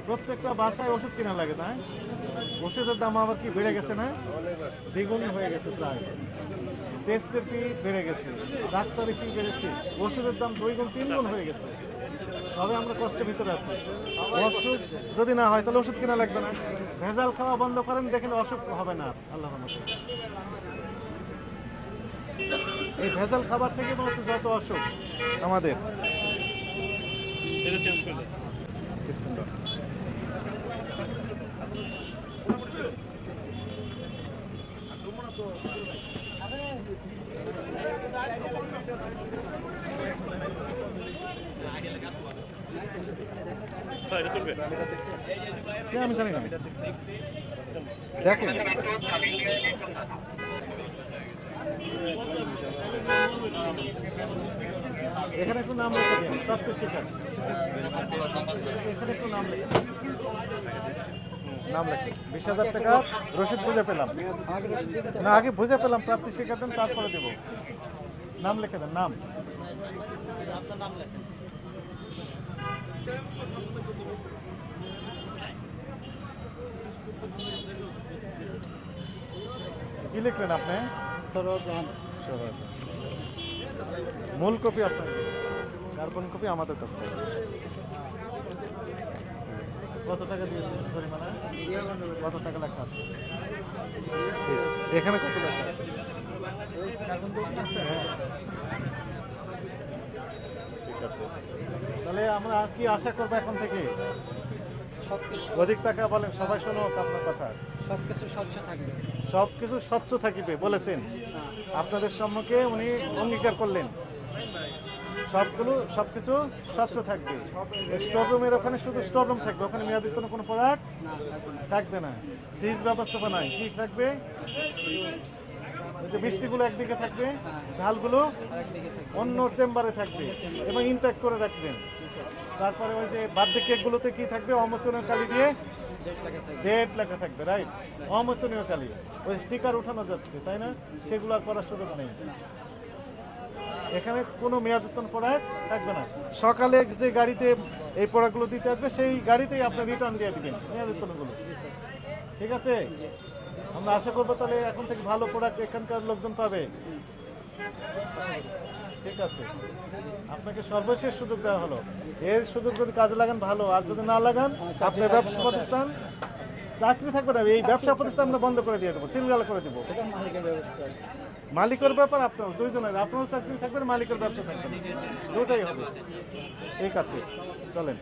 প্রত্যেকটা বাসায় ওষুধ কেনা লাগে, তাই ওষুধের দাম আবার কি বেড়ে গেছে না? দ্বিগুণ হয়ে গেছে প্রায়। টেস্টের ফি বেড়ে গেছে, ডাক্তারি ফি বেড়েছে, ওষুধের দাম 2 গুণ 3 গুণ হয়ে গেছে। তবে আমরা কষ্টের ভিতরে আছি। অসুখ যদি না হয় তাহলে ওষুধ কেনা লাগবে না। ভেজাল খাওয়া বন্ধ করেন, দেখেন অসুখ হবে না আল্লাহর রহমতে। এই ভেজাল খাবার থেকে মূলত যত অসুখ আমাদের। বিসমিল্লাহ। আমি জানি না, দেখেন এখানে একটু নাম লেখা দিন, প্রাপ্ত শিকার। এখানে একটু নাম লেখা, নাম লেখা। 20,000 টাকা রসিদ বুঝে পেলাম না, আগে বুঝে পেলাম প্রাপ্তি শিকার দেন, তারপরে দেবো। নাম লিখে দেন, নাম। কি লিখলেন আপনি? সরোজান। মূল কপি আপনার, কার্বন কপি আমাদের কাছ থেকে। কত টাকা দিয়েছেন জরিমানা? কত টাকা লেখা আছে এখানে? কত লেখা আছে? ঠিক আছে, তাহলে আমরা কি আশা করবো এখন থেকে? অধিক টাকা বলেন, সবাই শোনো আপনার কথা। সবকিছু স্বচ্ছ থাকবে, সবকিছু স্বচ্ছ থাকিবে বলেছেন, আপনাদের সম্মুখে উনি অঙ্গীকার করলেন। সবকিছু স্বচ্ছ থাকবে। স্টোর রুমের ওখানে শুধু স্টোর রুম থাকবে, ওখানে মেয়াদোত্তীর্ণ কোনো প্রোডাক্ট থাকবে না। ফ্রিজ ব্যবস্থা নাই, কি থাকবে? মিষ্টিগুলো একদিকে থাকবে, ঝালগুলো অন্য চেম্বারে থাকবে এবং ইনটেক করে রাখবেন। তারপরে ওই যে বার্থডে কেকগুলোতে কি থাকবে? অমোচনীয় কালি দিয়ে ডেট লেখা থাকবে, রাইট? অমোচনীয় কালি, ওই স্টিকার উঠানো যাচ্ছে, তাই না? সেগুলো আর করার সুযোগ নেই। এখানে কোনো মেয়াদোত্তীর্ণ প্রোডাক্ট থাকবে না। সকালে যে গাড়িতে এই প্রোডাক্টগুলো দিতে আসবে, সেই গাড়িতেই আপনি রিটার্ন দিয়ে দিবেন মেয়াদোত্তীর্ণগুলো। ঠিক আছে, আমরা আশা করবো তাহলে এখন থেকে ভালো প্রোডাক্ট এখানকার লোকজন পাবে। ঠিক আছে, আপনাকে সর্বশেষ সুযোগ দেওয়া হলো। এর সুযোগ যদি কাজে লাগান ভালো, আর যদি না লাগান আপনার ব্যবসা প্রতিষ্ঠান চাকরি থাকবে না। এই ব্যবসা প্রতিষ্ঠান আমরা বন্ধ করে দিয়ে দেবো, সিলগালা করে দেবো। মালিকের ব্যাপার আপনার দুইজনের, আপনারও চাকরি থাকবে, মালিকের ব্যবসা থাকবে, দুটাই হবে। ঠিক আছে, চলেন।